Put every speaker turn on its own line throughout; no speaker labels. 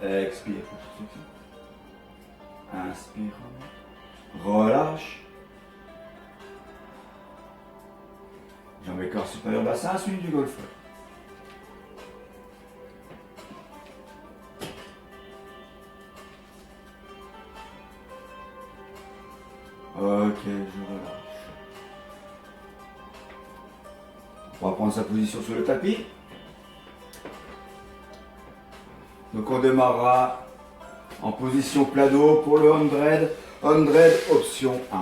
Expire. Inspire. Relâche. Jambes et corps supérieur bassin, celui du golfeur. Ok, je relâche. On va prendre sa position sur le tapis. Donc on démarrera en position plat dos pour le 100 option 1.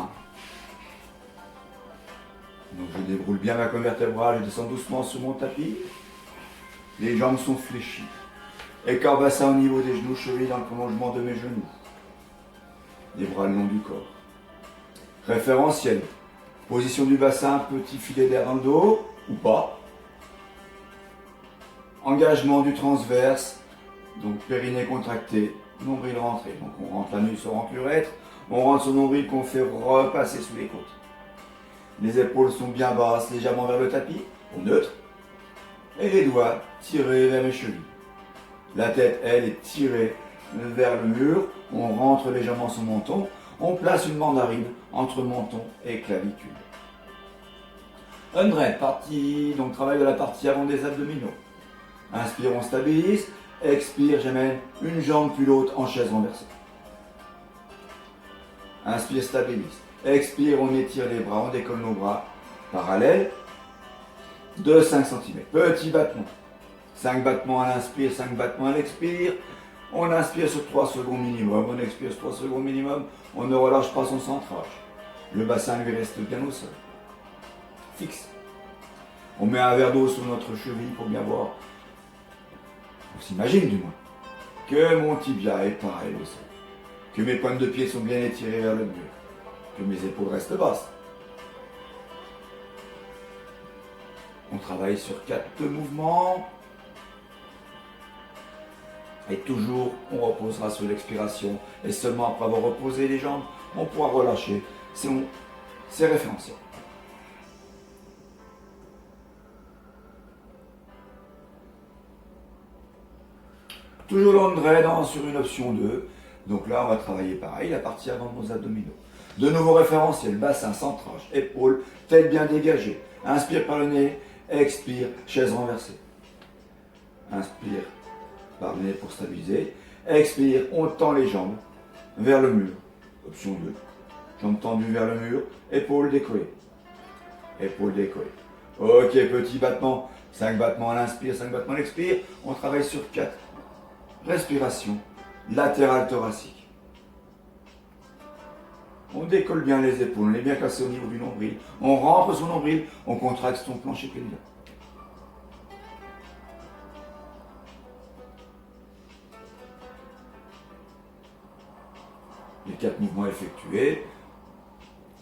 Donc je déroule bien ma colonne vertébrale, je descends doucement sur mon tapis. Les jambes sont fléchies. Écart bassin au niveau des genoux, cheville dans le prolongement de mes genoux. Les bras le long du corps. Référentiel. Position du bassin, petit filet d'air dans le dos, ou pas. Engagement du transverse, donc périnée contracté, nombril rentré. Donc on rentre la nuque, on rentre l'urètre, on rentre son nombril qu'on fait repasser sous les côtes. Les épaules sont bien basses, légèrement vers le tapis, au neutre. Et les doigts tirés vers mes chevilles. La tête, elle, est tirée vers le mur. On rentre légèrement son menton. On place une mandarine entre menton et clavicule. 100, partie, donc travail de la partie avant des abdominaux. Inspire, on stabilise. Expire, j'amène une jambe puis l'autre en chaise renversée. Inspire, stabilise. Expire, on étire les bras, on décolle nos bras parallèles de 5 cm. Petit battement. 5 battements à l'inspire, 5 battements à l'expire. On inspire sur 3 secondes minimum, on expire sur 3 secondes minimum. On ne relâche pas son centrage. Le bassin lui reste bien au sol. Fixe. On met un verre d'eau sur notre cheville pour bien voir. On s'imagine du moins que mon tibia est pareil au sol. Que mes pointes de pied sont bien étirées vers le mur. Que mes épaules restent basses. On travaille sur 4 mouvements. Et toujours, on reposera sur l'expiration. Et seulement après avoir reposé les jambes, on pourra relâcher ses référentiels. Toujours l'André sur une option 2. Donc là, on va travailler pareil, la partie avant de nos abdominaux. De nouveau référentiel, bassin, centrage, épaules, tête bien dégagée. Inspire par le nez, expire, chaise renversée. Inspire par le nez pour stabiliser. Expire, on tend les jambes vers le mur. Option 2. Jambes tendues vers le mur, épaules décollées. Épaules décollées. Ok, petit battement. 5 battements à l'inspire, 5 battements à l'expire. On travaille sur 4. Respiration latérale thoracique. On décolle bien les épaules, on est bien cassé au niveau du nombril. On rentre son nombril, on contracte son plancher pelvien. Les 4 mouvements effectués,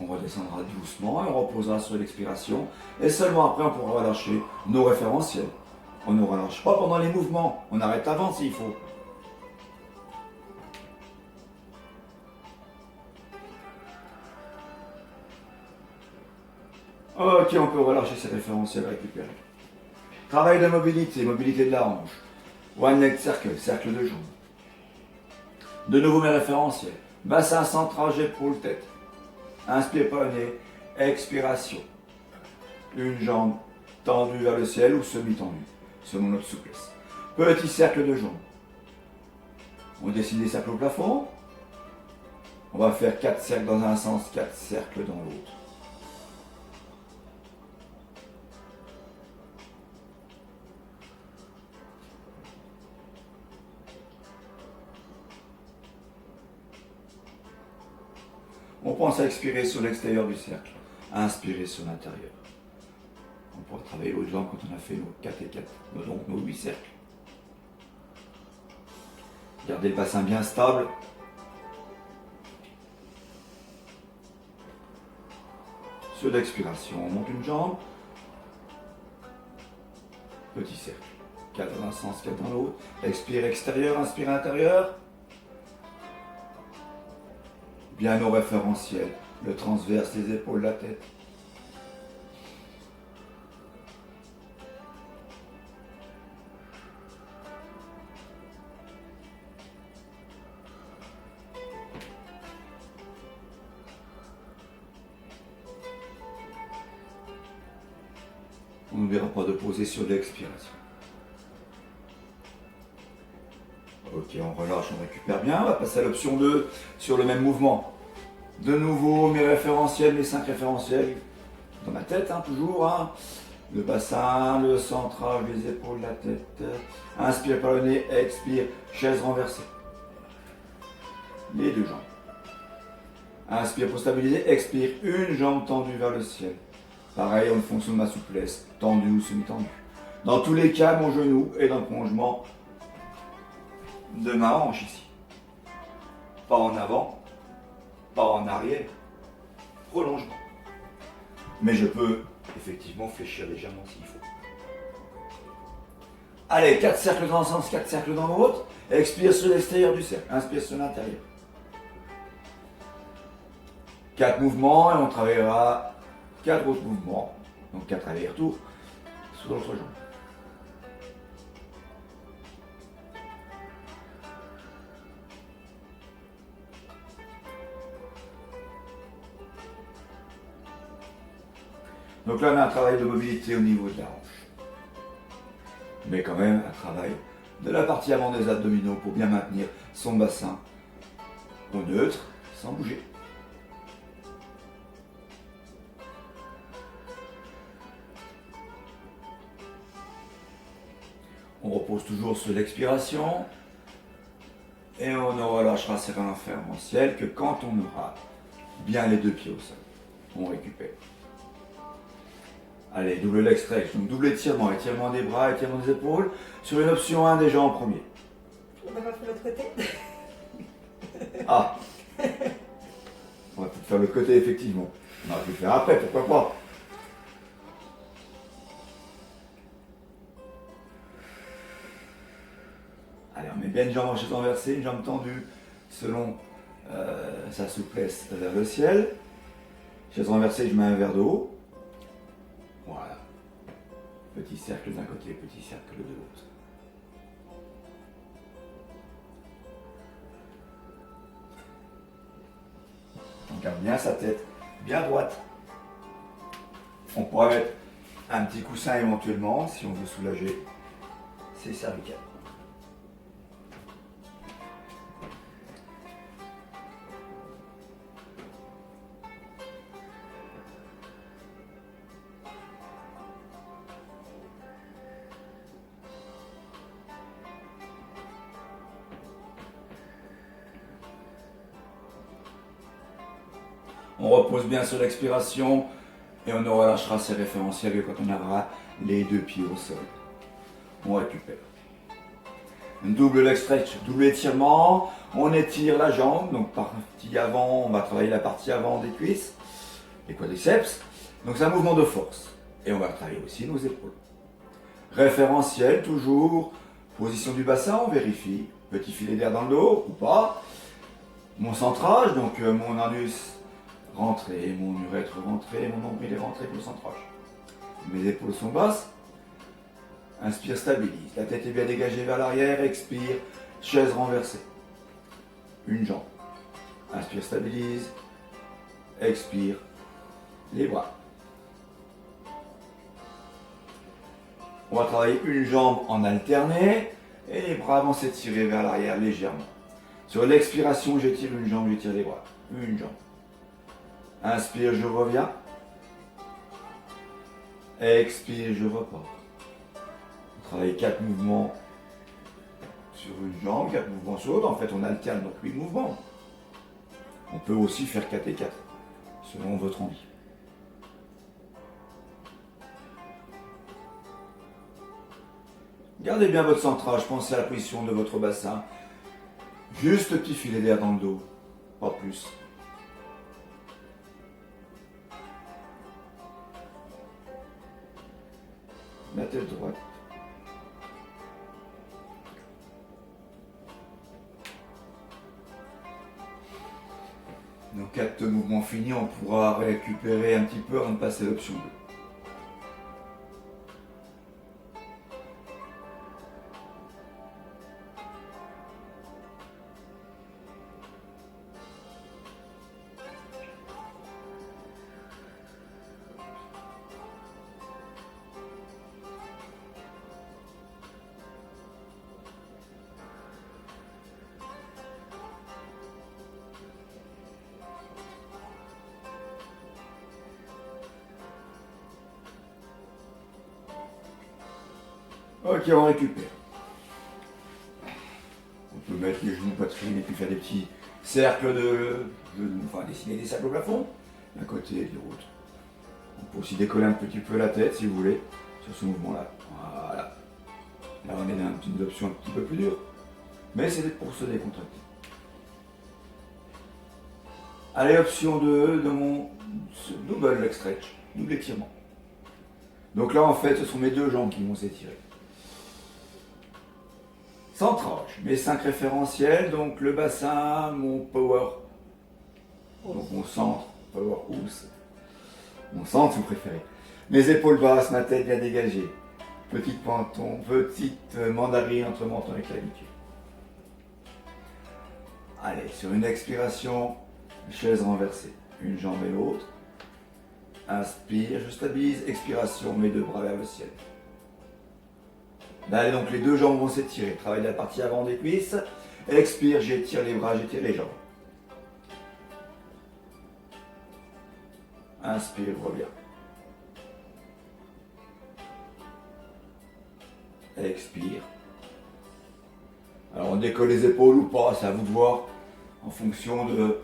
on redescendra doucement et on reposera sur l'expiration. Et seulement après, on pourra relâcher nos référentiels. On ne relâche pas pendant les mouvements, on arrête avant s'il faut. Ok, on peut relâcher ses référentiels récupérés. Travail de mobilité, mobilité de la hanche. One leg circle, cercle de jambes. De nouveau mes référentiels. Bassin, centrage, épaule, tête. Inspire par le nez, expiration. Une jambe tendue vers le ciel ou semi-tendue, selon notre souplesse. Petit cercle de jambes. On dessine des cercles au plafond. On va faire 4 cercles dans un sens, 4 cercles dans l'autre. On pense à expirer sur l'extérieur du cercle, à inspirer sur l'intérieur. On pourra travailler l'autre jambe quand on a fait nos 4 et 4, donc nos 8 cercles. Gardez le bassin bien stable. Sur l'expiration, on monte une jambe. Petit cercle. 4 dans un sens, 4 dans l'autre. Expire extérieur, inspire intérieur. Bien nos référentiels, le transverse, les épaules, la tête. On n'oubliera pas de poser sur l'expiration. Ok, on relâche, on récupère bien. On va passer à l'option 2 sur le même mouvement. De nouveau, mes référentiels, mes 5 référentiels dans ma tête, hein, toujours. Hein. Le bassin, le central, les épaules, la tête. Inspire par le nez, expire, chaise renversée. Les deux jambes. Inspire pour stabiliser, expire, une jambe tendue vers le ciel. Pareil en fonction de ma souplesse, tendue ou semi-tendue. Dans tous les cas, mon genou est dans le prolongement de ma hanche ici. Pas en avant, pas en arrière, prolongement. Mais je peux effectivement fléchir légèrement s'il faut. Allez, 4 cercles dans un sens, 4 cercles dans l'autre. Expire sur l'extérieur du cercle, inspire sur l'intérieur. 4 mouvements et on travaillera 4 autres mouvements. Donc 4 allers-retours sur l'autre jambe. Donc là, on a un travail de mobilité au niveau de la hanche. Mais quand même, un travail de la partie avant des abdominaux pour bien maintenir son bassin au neutre, sans bouger. On repose toujours sur l'expiration. Et on ne relâchera ses référentiels que quand on aura bien les 2 pieds au sol. On récupère. Allez, double leg stretch, donc double étirement, étirement des bras, étirement des épaules. Sur une option 1 déjà en premier.
On va pas faire l'autre côté.
Ah. On va peut-être faire le côté effectivement. On va pu le faire après, pourquoi pas. Allez, on met bien une jambe en chaise renversée, une jambe tendue selon sa souplesse vers le ciel. Chaise renversée, je mets un verre d'eau. Voilà. Petit cercle d'un côté, petit cercle de l'autre. On garde bien sa tête, bien droite. On pourra mettre un petit coussin éventuellement si on veut soulager ses cervicales. On repose bien sur l'expiration et on ne relâchera ses référentiels que quand on aura les 2 pieds au sol. On récupère. Une double leg stretch, double étirement. On étire la jambe, donc partie avant, on va travailler la partie avant des cuisses, les quadriceps. Donc c'est un mouvement de force. Et on va travailler aussi nos épaules. Référentiel, toujours. Position du bassin, on vérifie. Petit filet d'air dans le dos ou pas. Mon centrage, donc mon anus rentré, mon urètre rentré, mon nombril est rentré pour le centrage. Mes épaules sont basses. Inspire, stabilise. La tête est bien dégagée vers l'arrière. Expire, chaise renversée. Une jambe. Inspire, stabilise. Expire, les bras. On va travailler une jambe en alterné et les bras vont s'étirer vers l'arrière légèrement. Sur l'expiration, j'étire une jambe, j'étire les bras. Une jambe. Inspire, je reviens. Expire, je repars. On travaille 4 mouvements sur une jambe, 4 mouvements sur l'autre. En fait, on alterne donc 8 mouvements. On peut aussi faire 4 et 4, selon votre envie. Gardez bien votre centrage, pensez à la position de votre bassin. Juste petit filet d'air dans le dos, pas plus. La tête droite. Donc 4 mouvements finis, on pourra récupérer un petit peu avant de passer à l'option 2. Ok, on récupère. On peut mettre les genoux poitrine et puis faire des petits cercles de genoux, enfin dessiner des cercles au plafond, d'un côté et de l'autre. On peut aussi décoller un petit peu la tête si vous voulez, sur ce mouvement-là. Voilà. Là on est dans une option un petit peu plus dure, mais c'est pour se décontracter. Allez, option 2 de mon double leg stretch, double étirement. Donc là en fait ce sont mes deux jambes qui vont s'étirer. Centrage, mes 5 référentiels, donc le bassin, mon power, donc mon centre, power house, mon centre si vous préférez. Mes épaules basses, ma tête bien dégagée. Petite menton, petite mandarine entre menton et clavicule. Allez, sur une expiration, chaise renversée, une jambe et l'autre. Inspire, je stabilise, expiration, mes deux bras vers le ciel. Allez, donc les deux jambes vont s'étirer. Travaille la partie avant des cuisses. Expire, j'étire les bras, j'étire les jambes. Inspire, reviens. Expire. Alors on décolle les épaules ou pas, c'est à vous de voir en fonction de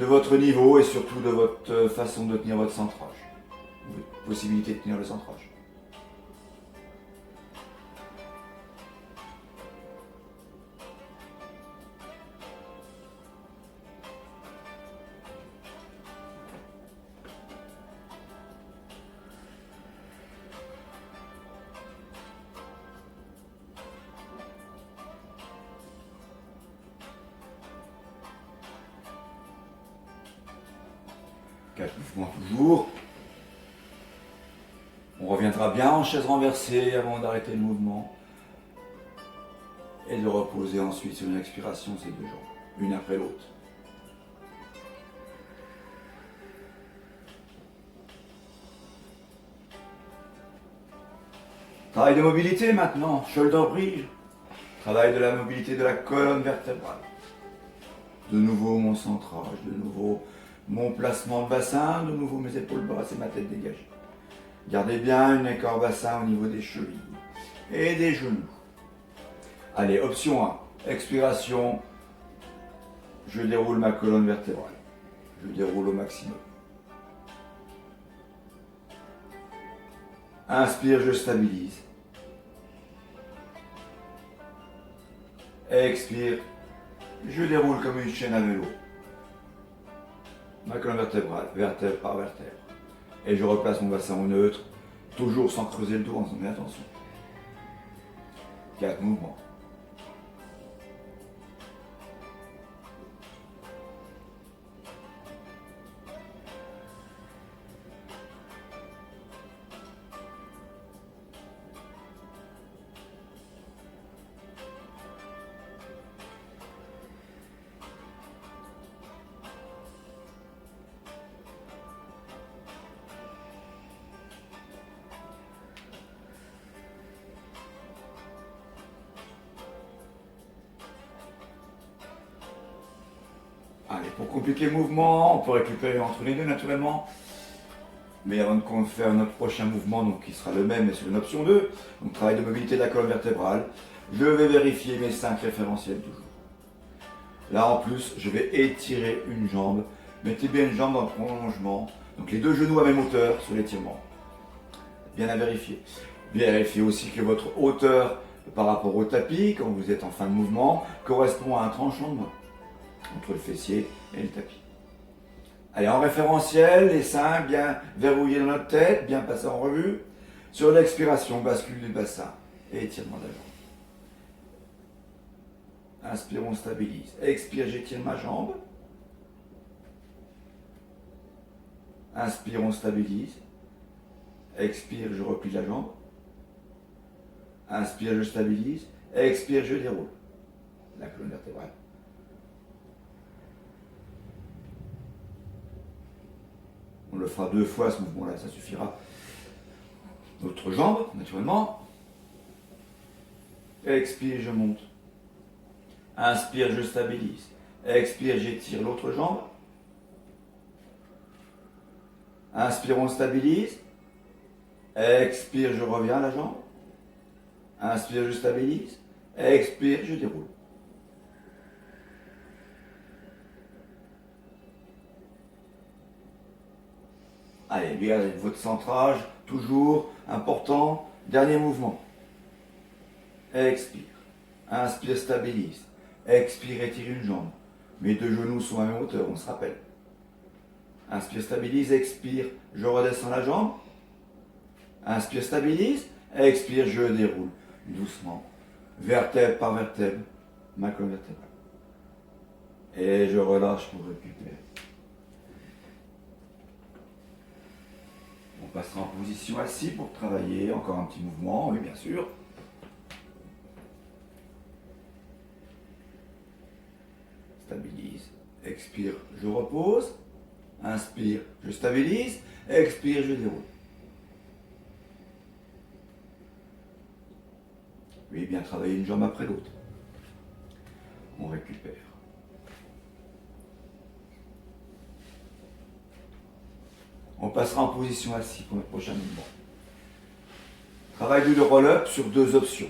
votre niveau et surtout de votre façon de tenir votre centrage. Votre possibilité de tenir le centrage. Quatre mouvements toujours. On reviendra bien en chaise renversée avant d'arrêter le mouvement. Et de reposer ensuite sur une expiration ces deux jambes, une après l'autre. Travail de mobilité maintenant, shoulder bridge. Travail de la mobilité de la colonne vertébrale. De nouveau mon centrage, de nouveau mon placement de bassin, de nouveau mes épaules basses et ma tête dégagée. Gardez bien une écart bassin au niveau des chevilles et des genoux. Allez, option 1, expiration, je déroule ma colonne vertébrale. Je déroule au maximum. Inspire, je stabilise. Expire, je déroule comme une chaîne à vélo. Ma colonne vertébrale, vertèbre par vertèbre. Et je replace mon bassin au neutre, toujours sans creuser le dos en faisant bien attention. 4 mouvements. Allez, pour compliquer le mouvement, on peut récupérer entre les deux naturellement. Mais avant de faire notre prochain mouvement, donc qui sera le même mais sur une option 2, donc travail de mobilité de la colonne vertébrale, je vais vérifier mes 5 référentiels toujours. Là en plus, je vais étirer une jambe. Mettez bien une jambe dans le prolongement. Donc les deux genoux à même hauteur sur l'étirement. Bien à vérifier. Vérifiez aussi que votre hauteur par rapport au tapis, quand vous êtes en fin de mouvement, correspond à un tranchant de main entre le fessier et le tapis. Allez, en référentiel, les 5 bien verrouillés dans notre tête, bien passés en revue. Sur l'expiration, bascule du bassin et étirement de la jambe. Inspire, on stabilise. Expire, j'étire ma jambe. Inspire, on stabilise. Expire, je replie la jambe. Inspire, je stabilise. Expire, je déroule la colonne vertébrale. On le fera 2 fois ce mouvement-là, ça suffira. L'autre jambe, naturellement. Expire, je monte. Inspire, je stabilise. Expire, j'étire l'autre jambe. Inspire, on stabilise. Expire, je reviens à la jambe. Inspire, je stabilise. Expire, je déroule. Allez, gardez votre centrage, toujours important. Dernier mouvement. Expire. Inspire, stabilise. Expire, étire une jambe. Mes deux genoux sont à la même hauteur, on se rappelle. Inspire, stabilise, expire, je redescends la jambe. Inspire, stabilise, expire, je déroule. Doucement. Vertèbre par vertèbre, ma colonne vertébrale. Et je relâche pour récupérer. On passera en position assis pour travailler. Encore un petit mouvement, oui bien sûr. Stabilise, expire, je repose. Inspire, je stabilise. Expire, je déroule. Oui, bien travailler une jambe après l'autre. On récupère. On passera en position assis pour le prochain mouvement. Travail du roll-up sur deux options.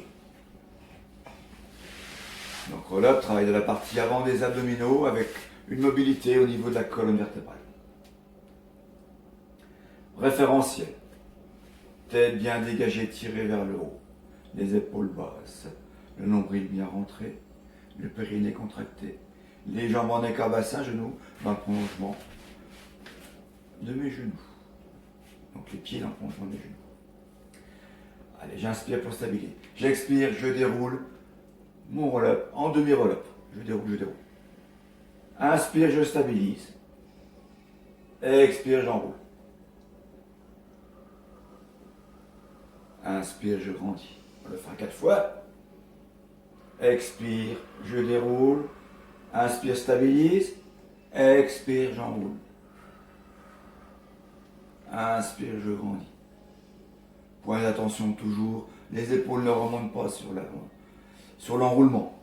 Donc roll-up, travail de la partie avant des abdominaux avec une mobilité au niveau de la colonne vertébrale. Référentiel. Tête bien dégagée, tirée vers le haut. Les épaules basses. Le nombril bien rentré. Le périnée contracté. Les jambes en écart bassin, genoux dans le prolongement de mes genoux. Donc les pieds dans le prolongement des genoux. Allez, j'inspire pour stabiliser. J'expire, je déroule mon roll-up en demi-roll-up. Je déroule, je déroule. Inspire, je stabilise. Expire, j'enroule. Inspire, je grandis. On le fera 4 fois. Expire, je déroule. Inspire, stabilise. Expire, j'enroule. Inspire, je grandis. Point d'attention toujours, les épaules ne remontent pas sur l'enroulement.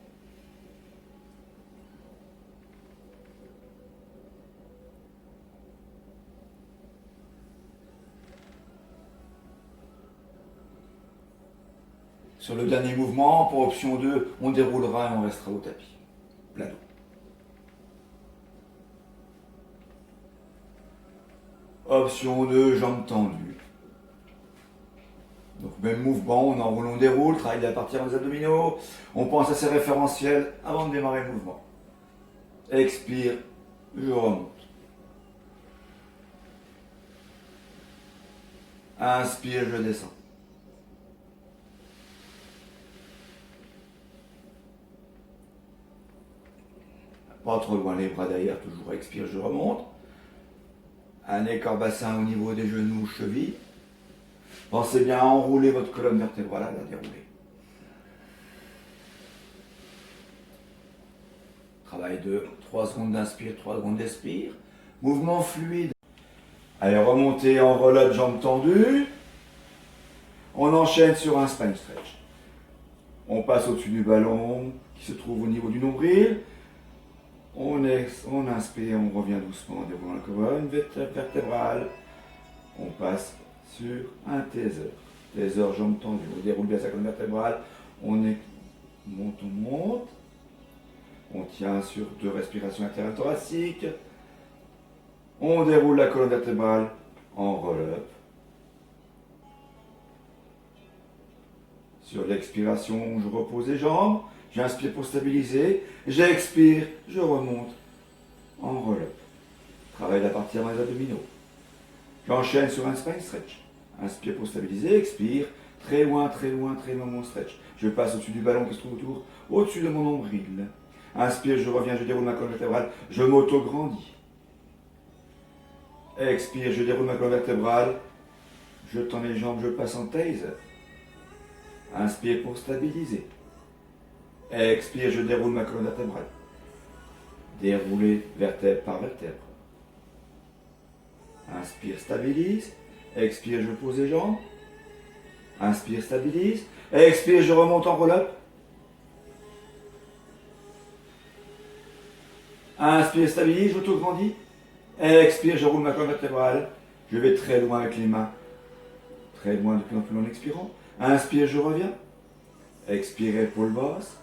Sur le dernier mouvement, pour option 2, on déroulera et on restera au tapis. Plat dos. Option 2, jambes tendues. Donc même mouvement, on enroule, on déroule, travaille à partir des abdominaux. On pense à ses référentiels avant de démarrer le mouvement. Expire, je remonte. Inspire, je descends. Pas trop loin les bras derrière, toujours expire, je remonte. Un écart bassin au niveau des genoux, chevilles. Pensez bien à enrouler votre colonne vertébrale, à la dérouler. Travail de 3 secondes d'inspire, 3 secondes d'expire. Mouvement fluide. Allez, remontez en roll-up, jambes tendues. On enchaîne sur un spine stretch. On passe au-dessus du ballon qui se trouve au niveau du nombril. On inspire, on revient doucement en déroulant la colonne vertébrale. On passe sur un taser. Taser, jambes tendues. On déroule bien sa colonne vertébrale. On monte. On tient sur 2 respirations intérieures thoraciques. On déroule la colonne vertébrale en roll-up. Sur l'expiration, je repose les jambes. J'inspire pour stabiliser. J'expire, je remonte en roll-up. Travaille la partie avant les abdominaux. J'enchaîne sur un spine stretch. Inspire pour stabiliser, expire. Très loin mon stretch. Je passe au-dessus du ballon qui se trouve autour, au-dessus de mon nombril. Inspire, je reviens, je déroule ma colonne vertébrale. Je m'auto-grandis. Expire, je déroule ma colonne vertébrale. Je tends les jambes, je passe en taser. Inspire pour stabiliser. Expire, je déroule ma colonne vertébrale. Dérouler vertèbre par vertèbre. Inspire, stabilise. Expire, je pose les jambes. Inspire, stabilise. Expire, je remonte en roll-up. Inspire, stabilise, j'auto-grandis. Expire, je roule ma colonne vertébrale. Je vais très loin avec les mains. Très loin de plus en plus long en expirant. Inspire, je reviens. Expire, épaule basse.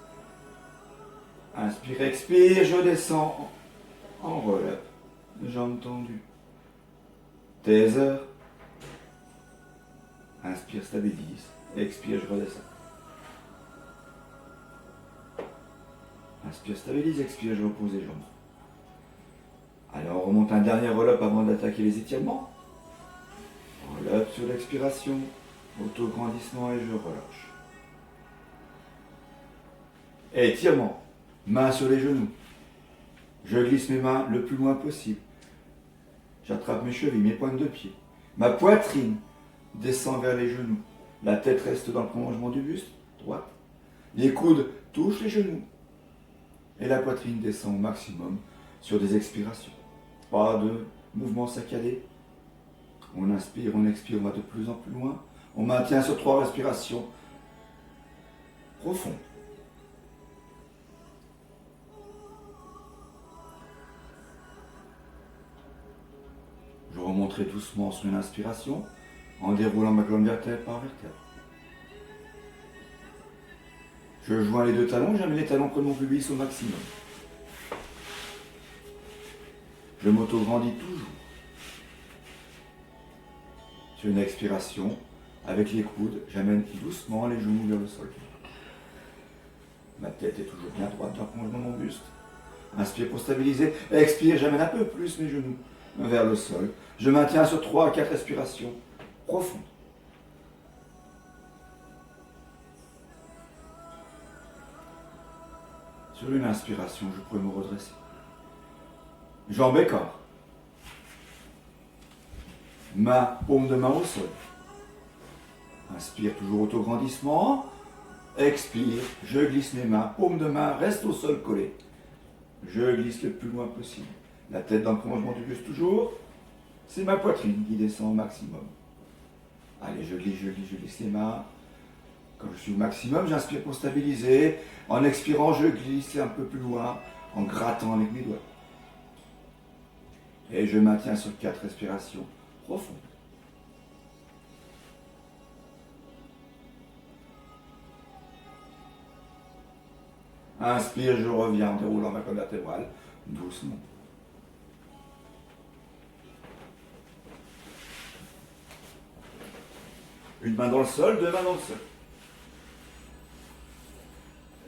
Inspire, expire, je descends en relève. Jambes tendues. Taser. Inspire, stabilise. Expire, je redescends. Inspire, stabilise, expire, je repose les jambes. Alors on remonte un dernier roll-up avant d'attaquer les étirements. Roll-up sur l'expiration. Auto-grandissement et je relâche. Étirement. Main sur les genoux. Je glisse mes mains le plus loin possible. J'attrape mes chevilles, mes pointes de pied. Ma poitrine descend vers les genoux. La tête reste dans le prolongement du buste, droite. Les coudes touchent les genoux. Et la poitrine descend au maximum sur des expirations. Pas de mouvement saccadé. On inspire, on expire, on va de plus en plus loin. On maintient sur 3 respirations profondes. Je remonterai doucement sur une inspiration en déroulant ma colonne vertèbre par vertèbre. Je joins les 2 talons, j'amène les talons près de mon pubis au maximum. Je m'auto-grandis toujours. Sur une expiration, avec les coudes, j'amène doucement les genoux vers le sol. Ma tête est toujours bien droite dans le prolongement de mon buste. Inspire pour stabiliser. Expire, j'amène un peu plus mes genoux vers le sol. Je maintiens sur 3 à 4 respirations profondes. Sur une inspiration, je pourrais me redresser. Jambes et corps. Ma paume de main au sol. Inspire, toujours auto-grandissement. Expire, je glisse mes mains. Paume de main reste au sol collé. Je glisse le plus loin possible. La tête dans le prolongement du buste toujours. C'est ma poitrine qui descend au maximum. Allez, je glisse les mains. Quand je suis au maximum, j'inspire pour stabiliser. En expirant, je glisse un peu plus loin en grattant avec mes doigts. Et je maintiens sur 4 respirations profondes. Inspire, je reviens en déroulant ma colonne vertébrale doucement. Une main dans le sol, 2 mains dans le sol.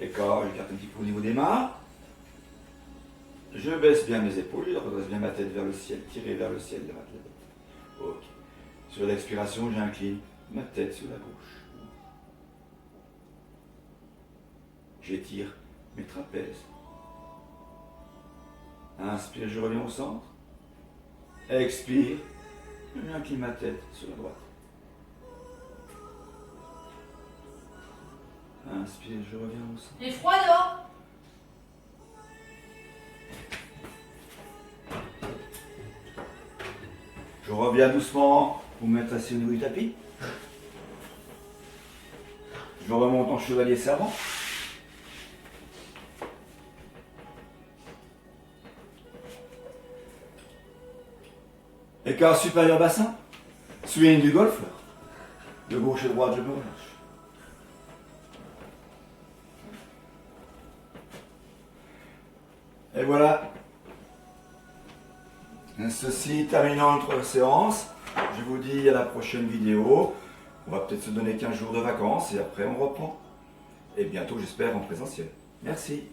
Écart, j'écarte un petit peu au niveau des mains. Je baisse bien mes épaules, je redresse bien ma tête vers le ciel, tirée vers le ciel de ma tête. Ok. Sur l'expiration, j'incline ma tête sur la gauche. J'étire mes trapèzes. Inspire, je reviens au centre. Expire, j'incline ma tête sur la droite. Inspire, je reviens au centre.
Il est froid dehors.
Je reviens doucement pour me mettre assis au niveau du tapis. Je remonte en chevalier servant. Écart supérieur bassin. Swing du golfeur. De gauche et droite, je me relâche. Et voilà. Ceci terminant notre séance. Je vous dis à la prochaine vidéo. On va peut-être se donner 15 jours de vacances et après on reprend. Et bientôt, j'espère, en présentiel. Merci.